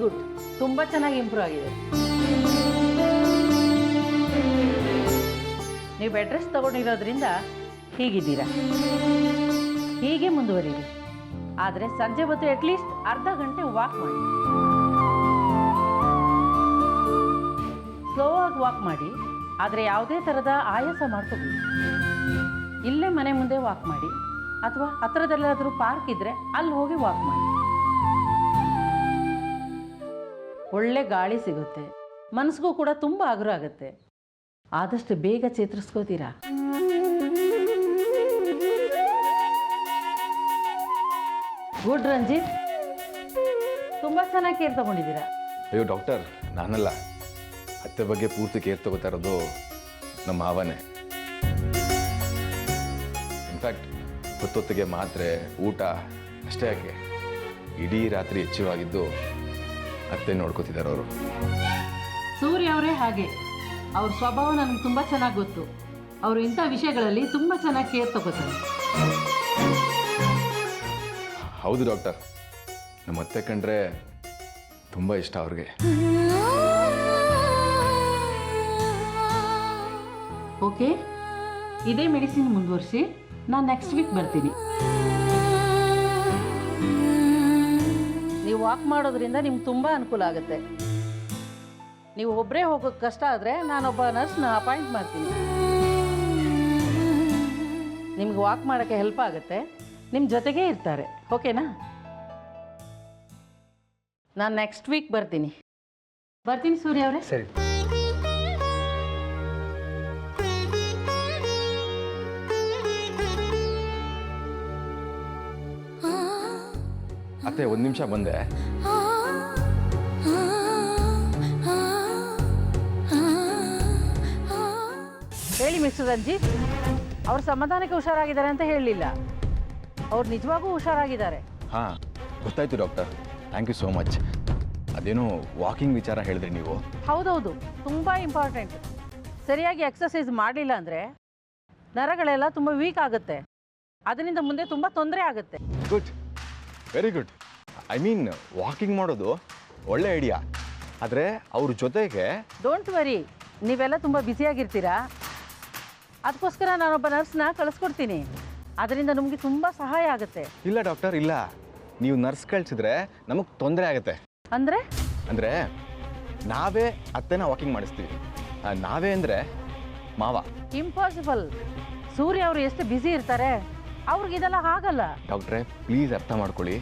Good, ತುಂಬ ಚೆನ್ನಾಗಿ improve ಆಗಿದೆ. ನೀವು ಬೆಡ್ ರೆಸ್ಟ್ ತಗೊಂಡಿರೋದ್ರಿಂದ ಹೀಗಿದ್ದೀರಾ. ಹೀಗೆ ಮುಂದುವರಿರಿ. ಆದರೆ ಸಂಜೆ ಹೊತ್ತು ಅಟ್ಲೀಸ್ಟ್ ಅರ್ಧ ಗಂಟೆ ವಾಕ್ ಮಾಡಿ. ಸ್ಲೋ ಆಗಿ ವಾಕ್ ಮಾಡಿ, ಆದರೆ ಯಾವುದೇ ಥರದ ಆಯಾಸ ಮಾಡ್ಕೋಬೇಡಿ. ಇಲ್ಲೇ ಮನೆ ಮುಂದೆ ವಾಕ್ ಮಾಡಿ, ಅಥವಾ ಹತ್ರದಲ್ಲಾದರೂ ಪಾರ್ಕ್ ಇದ್ದರೆ ಅಲ್ಲಿ ಹೋಗಿ ವಾಕ್ ಮಾಡಿ. ಒಳ್ಳೆ ಗಾಳಿ ಸಿಗುತ್ತೆ, ಮನಸ್ಸಿಗೂ ಕೂಡ ತುಂಬ ಹಗುರ ಆಗುತ್ತೆ. ಆದಷ್ಟು ಬೇಗ ಚೇತರಿಸ್ಕೋತೀರಾ. ಗುಡ್ ರಂಜಿತ್, ತುಂಬ ಚೆನ್ನಾಗಿ ಕೇರ್ ತಗೊಂಡಿದ್ದೀರಾ. ಅಯ್ಯೋ ಡಾಕ್ಟರ್, ನಾನಲ್ಲ, ಅತ್ತೆ ಬಗ್ಗೆ ಪೂರ್ತಿ ಕೇರ್ ತಗೋತಾ ಇರೋದು ನಮ್ಮ ಮಾವನೇ. ಇನ್ಫ್ಯಾಕ್ಟ್ ಹೊತ್ತೊತ್ತಿಗೆ ಮಾತ್ರೆ, ಊಟ ಅಷ್ಟೇ ಯಾಕೆ, ಇಡೀ ರಾತ್ರಿ ಎಚ್ಚರವಾಗಿದ್ದು ಅತ್ತೆ ನೋಡ್ಕೋತಿದ್ದಾರೆ ಅವರು. ಸೂರ್ಯ ಅವರೇ ಹಾಗೆ. ಅವ್ರ ಸ್ವಭಾವ ನನಗೆ ತುಂಬ ಚೆನ್ನಾಗಿ ಗೊತ್ತು. ಅವರು ಇಂಥ ವಿಷಯಗಳಲ್ಲಿ ತುಂಬ ಚೆನ್ನಾಗಿ ಕೇರ್ ತಗೋತಾರೆ. ಹೌದು ಡಾಕ್ಟರ್, ನಮ್ಮ ಅತ್ತೆ ಕಂಡ್ರೆ ತುಂಬ ಇಷ್ಟ ಅವ್ರಿಗೆ. ಓಕೆ, ಇದೇ ಮೆಡಿಸಿನ್ ಮುಂದುವರಿಸಿ. ನಾನು ನೆಕ್ಸ್ಟ್ ವೀಕ್ ಬರ್ತೀನಿ. ನೀವು ವಾಕ್ ಮಾಡೋದ್ರಿಂದ ನಿಮ್ಗೆ ತುಂಬ ಅನುಕೂಲ ಆಗುತ್ತೆ. ನೀವು ಒಬ್ಬರೇ ಹೋಗೋಕ್ಕೆ ಕಷ್ಟ ಆದರೆ ನಾನೊಬ್ಬ ನರ್ಸ್ನ ಅಪಾಯಿಂಟ್ ಮಾಡ್ತೀನಿ. ನಿಮ್ಗೆ ವಾಕ್ ಮಾಡೋಕ್ಕೆ ಹೆಲ್ಪ್ ಆಗುತ್ತೆ, ನಿಮ್ಮ ಜೊತೆಗೇ ಇರ್ತಾರೆ. ಓಕೆನಾ? ನಾನು ನೆಕ್ಸ್ಟ್ ವೀಕ್ ಬರ್ತೀನಿ ಸೂರ್ಯ ಅವರೇ. ಸರಿ. ಅತ್ತೆ, ಒಂದು ನಿಮಿಷ ಬಂದೆ. ಹೇಳಿ ಮಿಸ್ಟರ್ ರಂಜಿತ್, ಅವ್ರ ಸಮಾಧಾನಕ್ಕೆ ಹುಷಾರಾಗಿದ್ದಾರೆ ಅಂತ ಹೇಳಲಿಲ್ಲ. ಅವ್ರು ನಿಜವಾಗೂ ಹುಷಾರಾಗಿದ್ದಾರೆ. ಹಾಂ, ಗೊತ್ತಾಯ್ತು doctor, thank you so much. ಅದೇನೋ ವಾಕಿಂಗ್ ವಿಚಾರ ಹೇಳಿದ್ರಿ ನೀವು. ಹೌದೌದು, ತುಂಬ ಇಂಪಾರ್ಟೆಂಟ್. ಸರಿಯಾಗಿ ಎಕ್ಸಸೈಸ್ ಮಾಡಲಿಲ್ಲ ಅಂದರೆ ನರಗಳೆಲ್ಲ ತುಂಬ ವೀಕ್ ಆಗುತ್ತೆ. ಅದರಿಂದ ಮುಂದೆ ತುಂಬ ತೊಂದರೆ ಆಗುತ್ತೆ. Good, very good. I mean, walking ಮಾಡೋದು ಒಳ್ಳೆ ಐಡಿಯಾ. ಆದರೆ ಅವ್ರ ಜೊತೆಗೆ ಡೋಂಟ್ ವರಿ, ನೀವೆಲ್ಲ ತುಂಬ ಬ್ಯುಸಿಯಾಗಿರ್ತೀರಾ. ಅದಕ್ಕೋಸ್ಕರ ನಾನೊಬ್ಬ ನರ್ಸ್ನ ಕಳಿಸ್ಕೊಡ್ತೀನಿ. ಅದರಿಂದ ನಮಗೆ ತುಂಬ ಸಹಾಯ ಆಗುತ್ತೆ. ಇಲ್ಲ ಡಾಕ್ಟರ್, ಇಲ್ಲ, ನೀವು ನರ್ಸ್ ಕಳಿಸಿದ್ರೆ ನಮಗೆ ತೊಂದರೆ ಆಗುತ್ತೆ. ಅಂದರೆ ನಾವೇ ಅತ್ತೆನ ವಾಕಿಂಗ್ ಮಾಡಿಸ್ತೀವಿ. ನಾವೇ ಅಂದರೆ ಮಾವ. ಇಂಪಾಸಿಬಲ್. ಸೂರ್ಯ ಅವರು ಎಷ್ಟು ಬ್ಯುಸಿ ಇರ್ತಾರೆ, ಅವ್ರಿಗಿದೆಲ್ಲ ಆಗಲ್ಲ. ಡಾಕ್ಟ್ರೇ, ಪ್ಲೀಸ್ ಅರ್ಥ ಮಾಡ್ಕೊಳ್ಳಿ.